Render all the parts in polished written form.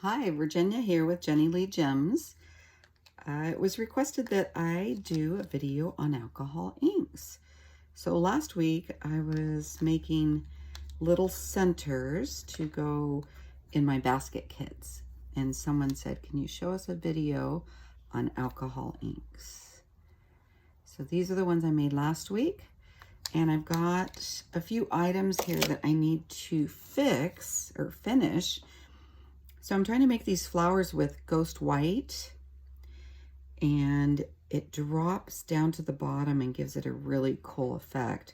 Hi, Virginia here with Jenny Lee Gems. It was requested that I do a video on alcohol inks. So last week I was making little centers to go in my basket kits. And someone said, can you show us a video on alcohol inks? So these are the ones I made last week. And I've got a few items here that I need to fix or finish. So I'm trying to make these flowers with Ghost White, and it drops down to the bottom and gives it a really cool effect.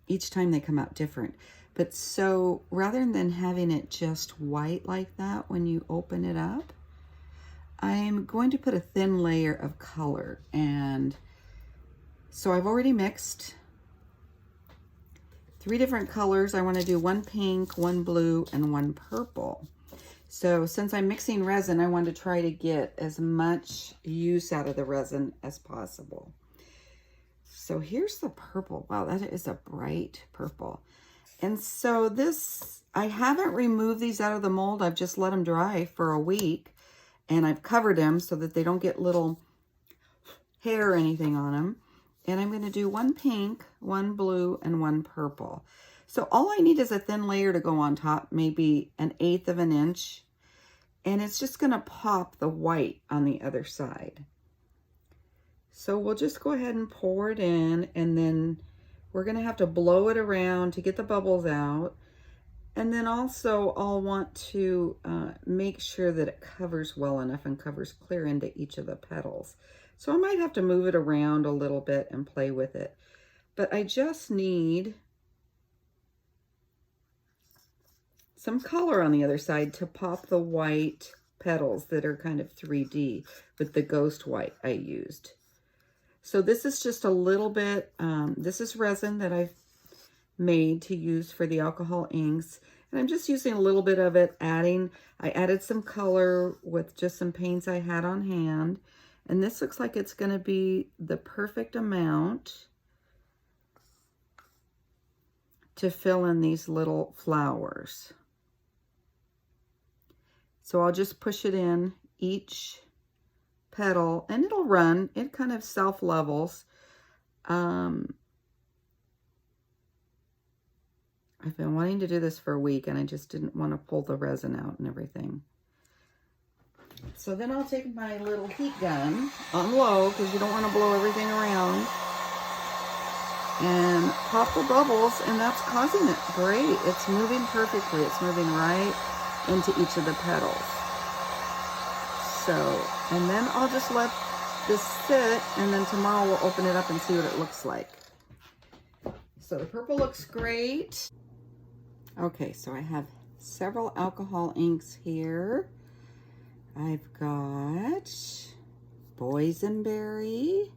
Each time they come out different. But so rather than having it just white like that when you open it up, I'm going to put a thin layer of color. And so I've already mixed 3 different colors. I want to do 1 pink, 1 blue, and 1 purple. So since I'm mixing resin, I want to try to get as much use out of the resin as possible. So here's the purple. Wow, that is a bright purple. And so this, I haven't removed these out of the mold. I've just let them dry for a week. And I've covered them so that they don't get little hair or anything on them. And I'm going to do 1 pink, 1 blue, and 1 purple. So all I need is a thin layer to go on top, maybe 1/8 of an inch. And it's just going to pop the white on the other side. So we'll just go ahead and pour it in, and then we're going to have to blow it around to get the bubbles out. And then also I'll want to make sure that it covers well enough and covers clear into each of the petals. So I might have to move it around a little bit and play with it. But I just need some color on the other side to pop the white petals that are kind of 3D with the Ghost White I used. So this is just a little bit, this is resin that I've made to use for the alcohol inks. And I'm just using a little bit of it, I added some color with just some paints I had on hand. And this looks like it's going to be the perfect amount to fill in these little flowers. So I'll just push it in each petal, and it'll run. It kind of self-levels. I've been wanting to do this for a week, and I just didn't want to pull the resin out and everything. So then I'll take my little heat gun on low, because you don't want to blow everything around, and pop the bubbles, and that's causing it. Great. It's moving perfectly. It's moving right into each of the petals. So, and then I'll just let this sit, and then tomorrow we'll open it up and see what it looks like. So the purple looks great. Okay, so I have several alcohol inks here. I've got boysenberry,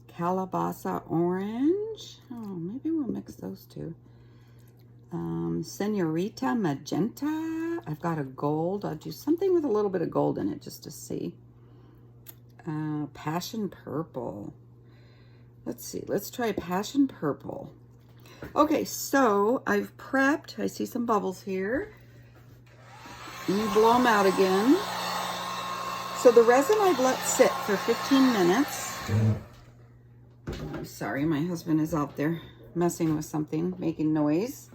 calabaza orange. Oh, maybe we'll mix those two. Senorita magenta. I've got a gold. I'll do something with a little bit of gold in it just to see. Passion purple. Let's see. Let's try passion purple. Okay, so I've prepped. I see some bubbles here. Let me blow them out again. So the resin I've let sit for 15 minutes. I'm sorry, my husband is out there messing with something, making noise.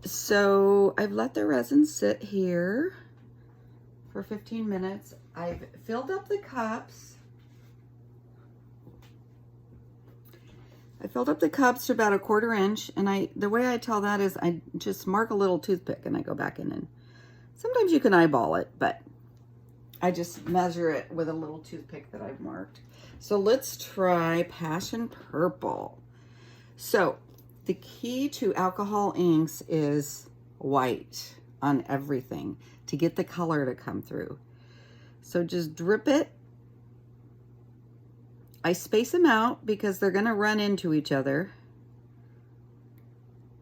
So I've let the resin sit here for 15 minutes. I've filled up the cups. I filled up the cups to about 1/4 inch, and the way I tell that is I just mark a little toothpick and I go back in, and sometimes you can eyeball it, but I just measure it with a little toothpick that I've marked. So let's try passion purple. So the key to alcohol inks is white on everything to get the color to come through. So just drip it. I space them out because they're going to run into each other.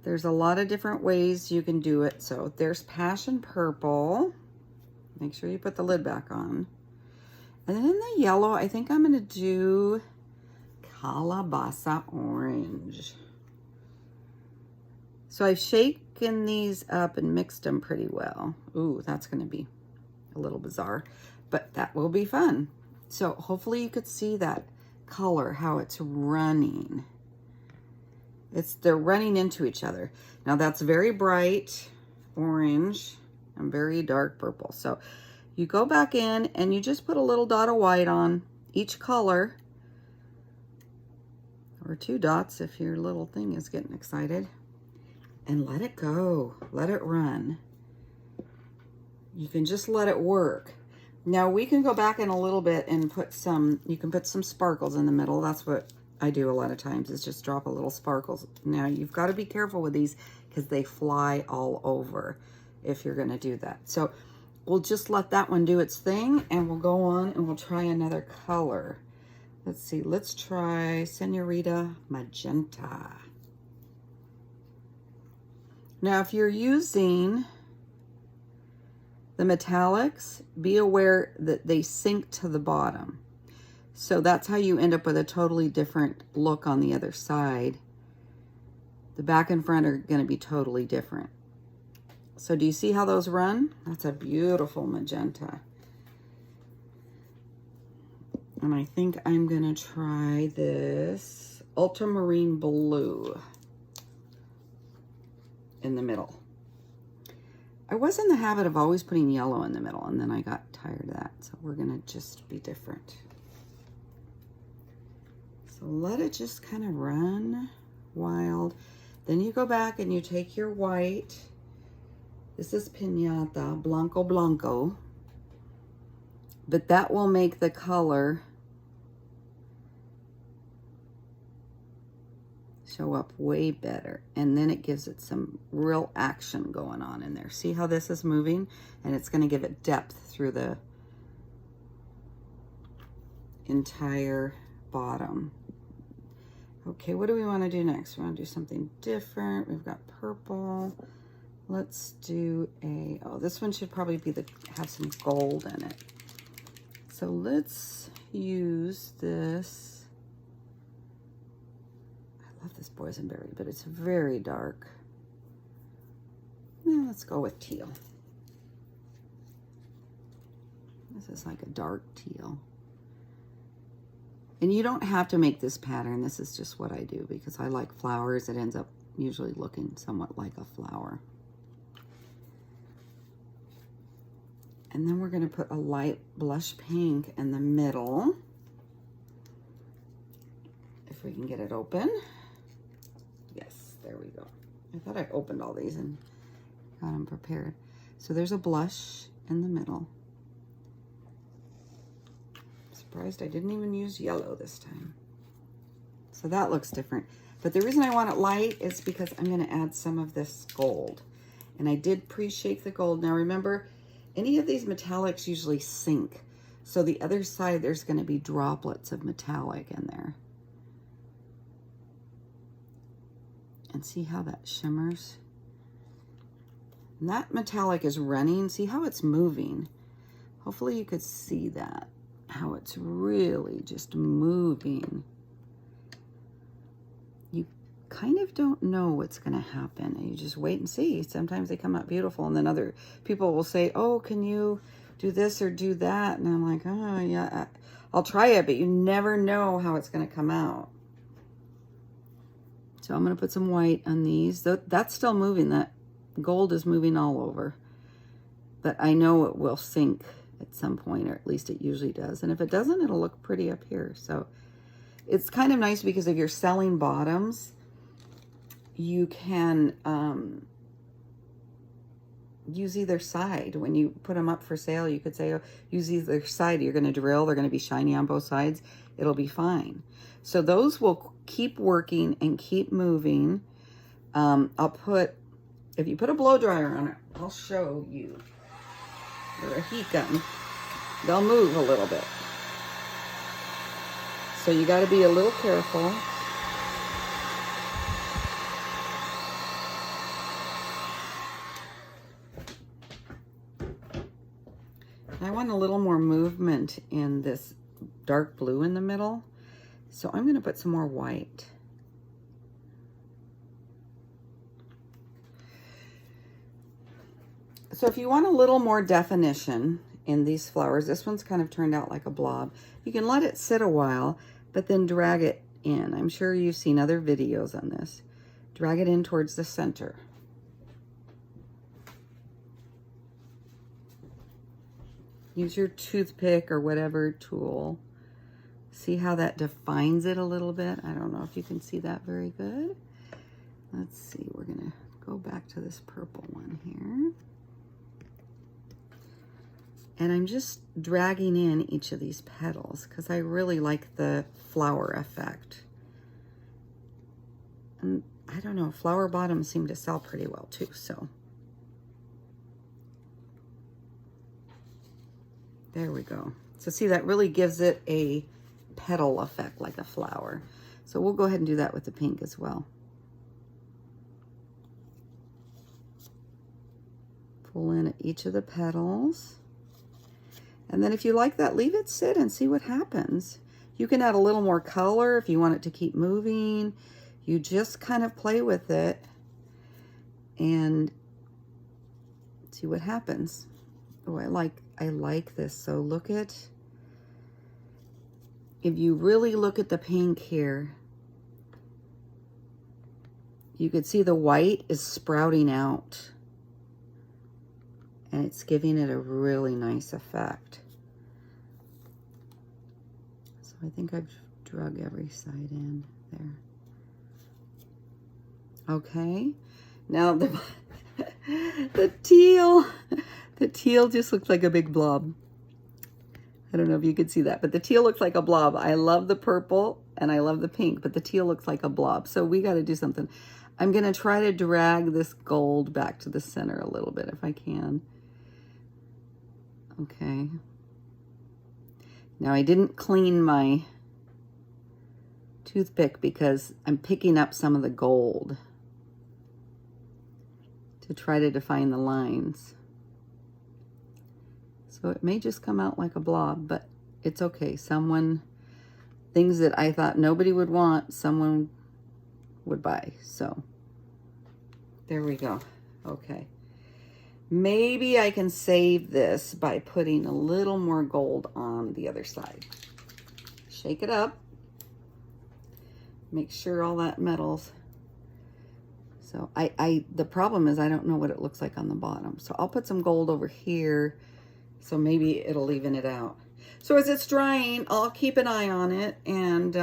There's a lot of different ways you can do it. So there's passion purple. Make sure you put the lid back on. And then in the yellow, I think I'm going to do calabaza orange. So I've shaken these up and mixed them pretty well. Ooh, that's going to be a little bizarre, but that will be fun. So hopefully you could see that color, how it's running. They're running into each other. Now that's very bright orange and very dark purple. So you go back in and you just put a little dot of white on each color, or 2 dots if your little thing is getting excited, and let it go. Let it run. You can just let it work. Now we can go back in a little bit and put you can put some sparkles in the middle. That's what I do a lot of times, is just drop a little sparkles. Now you've got to be careful with these because they fly all over if you're going to do that. So we'll just let that one do its thing, and we'll go on and we'll try another color. Let's see, let's try Senorita Magenta. Now if you're using the metallics, be aware that they sink to the bottom. So that's how you end up with a totally different look on the other side. The back and front are going to be totally different. So do you see how those run? That's a beautiful magenta. And I think I'm going to try this ultramarine blue in the middle. I was in the habit of always putting yellow in the middle, and then I got tired of that. So we're going to just be different. So let it just kind of run wild. Then you go back and you take your white. This is Piñata, Blanco Blanco. But that will make the color show up way better. And then it gives it some real action going on in there. See how this is moving? And it's going to give it depth through the entire bottom. Okay, what do we want to do next? We want to do something different. We've got purple. Let's do this one should probably be have some gold in it. So let's use this. I love this boysenberry, but it's very dark. Yeah, let's go with teal. This is like a dark teal. And you don't have to make this pattern. This is just what I do because I like flowers. It ends up usually looking somewhat like a flower. And then we're going to put a light blush pink in the middle. If we can get it open. Yes, there we go. I thought I opened all these and got them prepared. So there's a blush in the middle. Surprised I didn't even use yellow this time. So that looks different. But the reason I want it light is because I'm going to add some of this gold. And I did pre-shake the gold. Now remember, any of these metallics usually sink. So the other side, there's going to be droplets of metallic in there. And see how that shimmers? And that metallic is running. See how it's moving? Hopefully you could see that. How it's really just moving. You kind of don't know what's going to happen. And you just wait and see. Sometimes they come out beautiful. And then other people will say, oh, can you do this or do that? And I'm like, oh, yeah, I'll try it. But you never know how it's going to come out. So I'm going to put some white on these. That's still moving. That gold is moving all over. But I know it will sink at some point, or at least it usually does. And if it doesn't, it'll look pretty up here. So it's kind of nice because if you're selling bottoms, you can use either side. When you put them up for sale, you could say, oh, use either side. You're going to drill. They're going to be shiny on both sides. It'll be fine. So those will keep working and keep moving. If you put a blow dryer on it, I'll show you. Or a heat gun, they'll move a little bit. So you got to be a little careful. I want a little more movement in this dark blue in the middle. So I'm going to put some more white. So if you want a little more definition in these flowers, this one's kind of turned out like a blob. You can let it sit a while, but then drag it in. I'm sure you've seen other videos on this. Drag it in towards the center. Use your toothpick or whatever tool. See how that defines it a little bit? I don't know if you can see that very good. Let's see, we're gonna go back to this purple one here. And I'm just dragging in each of these petals because I really like the flower effect. And I don't know, flower bottoms seem to sell pretty well too, so. There we go. So see, that really gives it a petal effect like a flower. So we'll go ahead and do that with the pink as well. Pull in each of the petals. And then if you like that, leave it sit and see what happens. You can add a little more color if you want it to keep moving. You just kind of play with it and see what happens. Oh, I like this. So look at, if you really look at the pink here, you could see the white is sprouting out and it's giving it a really nice effect. So I think I've drug every side in there. Okay, now the teal just looks like a big blob. I don't know if you could see that, but the teal looks like a blob. I love the purple and I love the pink, but the teal looks like a blob. So we got to do something. I'm going to try to drag this gold back to the center a little bit if I can. Okay. Now I didn't clean my toothpick because I'm picking up some of the gold to try to define the lines. So it may just come out like a blob, but it's okay. Things that I thought nobody would want, someone would buy. So there we go. Okay. Maybe I can save this by putting a little more gold on the other side. Shake it up. Make sure all that metal's. So the problem is I don't know what it looks like on the bottom. So I'll put some gold over here. So maybe it'll even it out. So as it's drying, I'll keep an eye on it and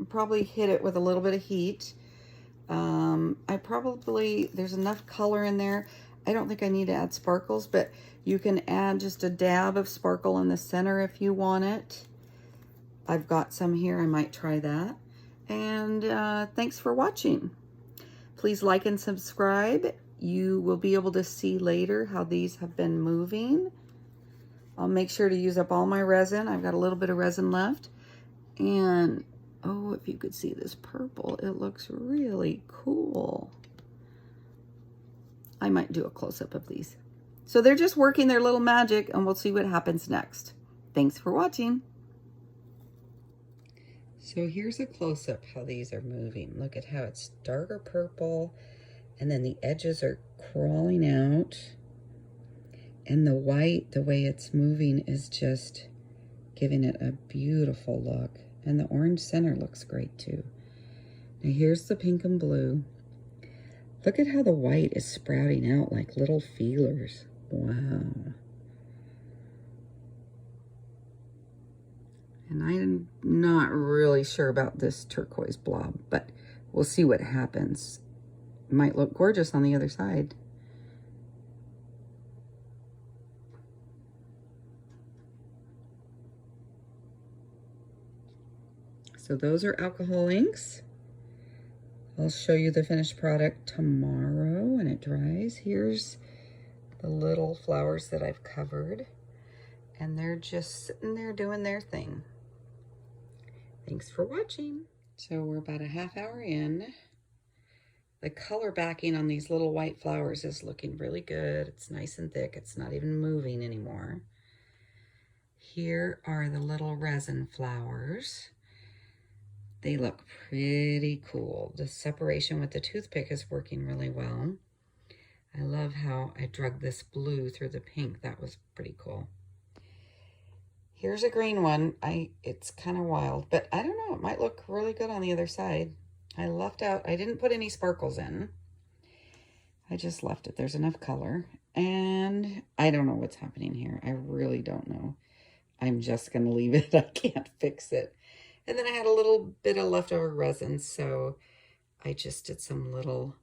probably hit it with a little bit of heat. There's enough color in there. I don't think I need to add sparkles, but you can add just a dab of sparkle in the center if you want it. I've got some here. I might try that. And thanks for watching. Please like and subscribe. You will be able to see later how these have been moving. I'll make sure to use up all my resin. I've got a little bit of resin left. And, oh, if you could see this purple, it looks really cool. I might do a close-up of these. So they're just working their little magic, and we'll see what happens next. Thanks for watching. So here's a close-up how these are moving. Look at how it's darker purple, and then the edges are crawling out. And the white, the way it's moving is just giving it a beautiful look. And the orange center looks great too. Now here's the pink and blue. Look at how the white is sprouting out like little feelers. Wow. And I'm not really sure about this turquoise blob, but we'll see what happens. It might look gorgeous on the other side. So those are alcohol inks. I'll show you the finished product tomorrow when it dries. Here's the little flowers that I've covered, and they're just sitting there doing their thing. Thanks for watching. So we're about a half hour in. The color backing on these little white flowers is looking really good. It's nice and thick. It's not even moving anymore. Here are the little resin flowers. They look pretty cool. The separation with the toothpick is working really well. I love how I drug this blue through the pink. That was pretty cool. Here's a green one. It's kind of wild, but I don't know. It might look really good on the other side. I didn't put any sparkles in. I just left it. There's enough color. And I don't know what's happening here. I really don't know. I'm just going to leave it. I can't fix it. And then I had a little bit of leftover resin, so I just did some little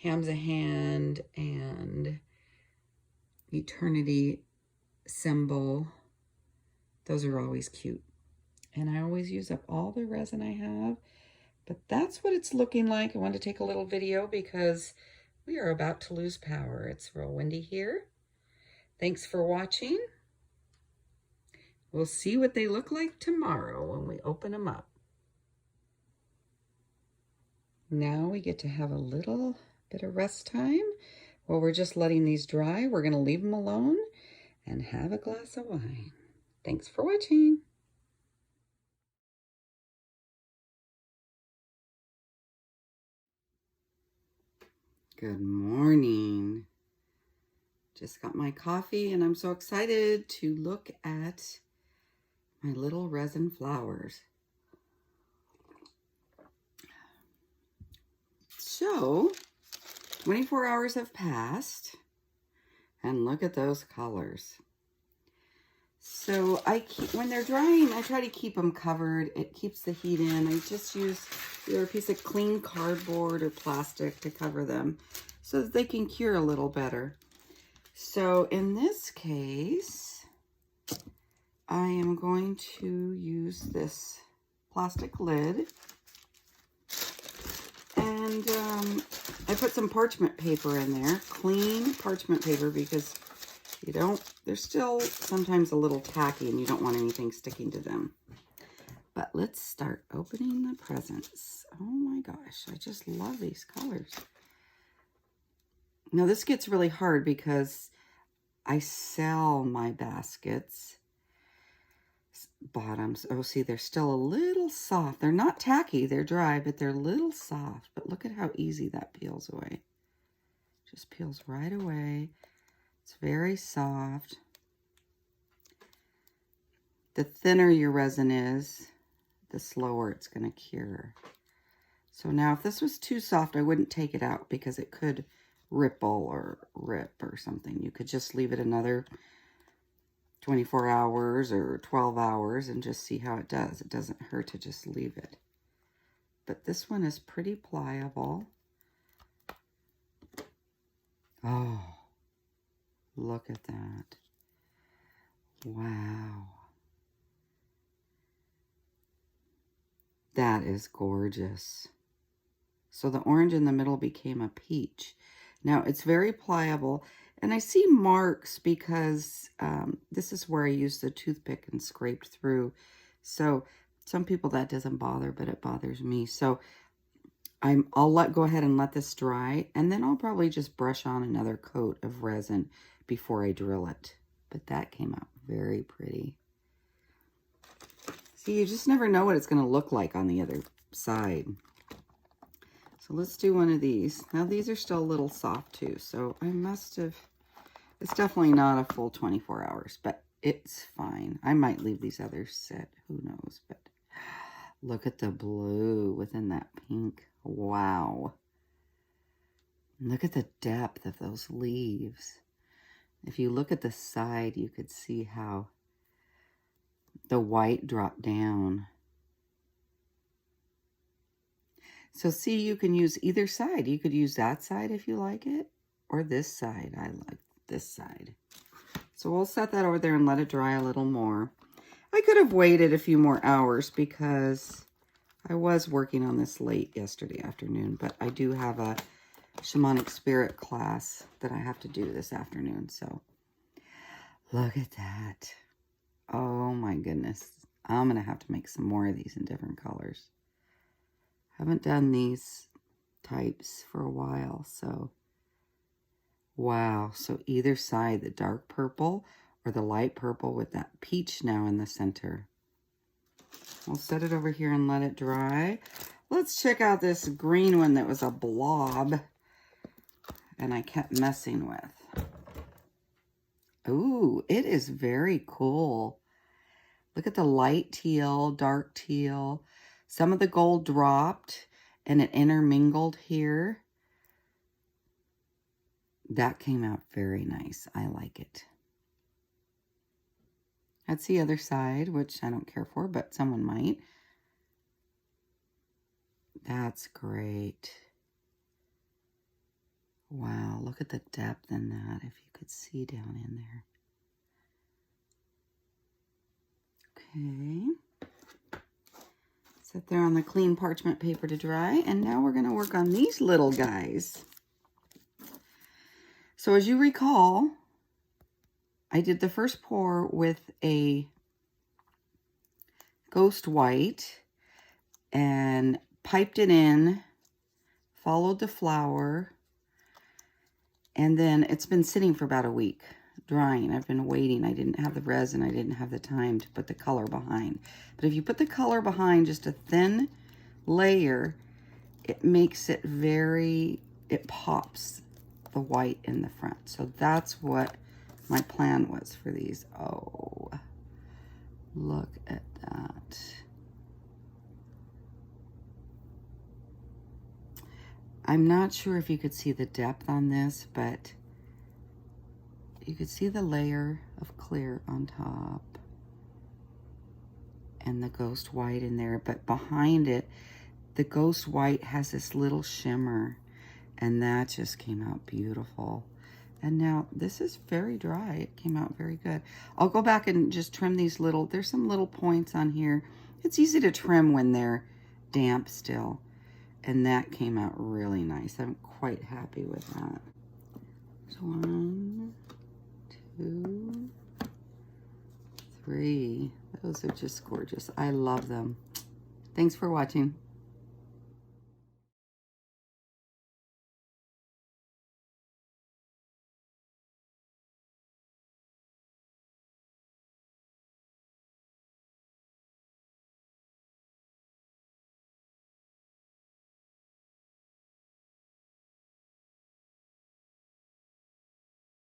Ham's a Hand and Eternity symbol. Those are always cute. And I always use up all the resin I have. But that's what it's looking like. I wanted to take a little video because we are about to lose power. It's real windy here. Thanks for watching. We'll see what they look like tomorrow when we open them up. Now we get to have a little bit of rest time. While we're just letting these dry, we're going to leave them alone and have a glass of wine. Thanks for watching. Good morning. Just got my coffee and I'm so excited to look at my little resin flowers. So, 24 hours have passed and look at those colors. So when they're drying, I try to keep them covered. It keeps the heat in. I just use either a piece of clean cardboard or plastic to cover them so that they can cure a little better. So in this case, I am going to use this plastic lid. And I put some parchment paper in there, clean parchment paper, because they're still sometimes a little tacky and you don't want anything sticking to them. But let's start opening the presents. Oh my gosh, I just love these colors. Now this gets really hard because I sell my baskets bottoms. Oh, see, they're still a little soft. They're not tacky, they're dry, but they're a little soft. But look at how easy that peels away. Just peels right away. It's very soft. The thinner your resin is, the slower it's going to cure. So now if this was too soft, I wouldn't take it out because it could ripple or rip or something. You could just leave it another 24 hours or 12 hours and just see how it does. It doesn't hurt to just leave it. But this one is pretty pliable. Oh, look at that. Wow. That is gorgeous. So the orange in the middle became a peach. Now it's very pliable, and I see marks because this is where I used the toothpick and scraped through. So some people that doesn't bother, but it bothers me. So I'll go ahead and let this dry, and then I'll probably just brush on another coat of resin before I drill it. But that came out very pretty. See, you just never know what it's going to look like on the other side. So let's do one of these. Now these are still a little soft too, so I must have, it's definitely not a full 24 hours, but it's fine. I might leave these others sit, who knows, but look at the blue within that pink. Wow. Look at the depth of those leaves. If you look at the side, you could see how the white dropped down. So see, you can use either side. You could use that side if you like it, or this side. I like this side. So we'll set that over there and let it dry a little more. I could have waited a few more hours because I was working on this late yesterday afternoon, but I do have a shamanic spirit class that I have to do this afternoon. So look at that. Oh my goodness. I'm going to have to make some more of these in different colors. Haven't done these types for a while, so wow. So either side, the dark purple or the light purple with that peach now in the center. I'll set it over here and let it dry. Let's check out this green one that was a blob. and I kept messing with. Ooh, it is very cool. Look at the light teal, dark teal. Some of the gold dropped and it intermingled here. That came out very nice. I like it. That's the other side, which I don't care for, but someone might. That's great. Wow, look at the depth in that, if you could see down in there. Okay. Sit there on the clean parchment paper to dry, and now we're going to work on these little guys. So as you recall, I did the first pour with a ghost white and piped it in, followed the flower, and then it's been sitting for about a week drying. I've been waiting. I didn't have the resin. I didn't have the time to put the color behind. But if you put the color behind just a thin layer, it makes it it pops the white in the front. So that's what my plan was for these. Oh, look at that. I'm not sure if you could see the depth on this, but you could see the layer of clear on top and the ghost white in there, but behind it, the ghost white has this little shimmer, and that just came out beautiful. And now this is very dry. It came out very good. I'll go back and just trim these little, there's some little points on here. It's easy to trim when they're damp still. And that came out really nice. I'm quite happy with that. So 1, 2, 3. Those are just gorgeous. I love them. Thanks for watching.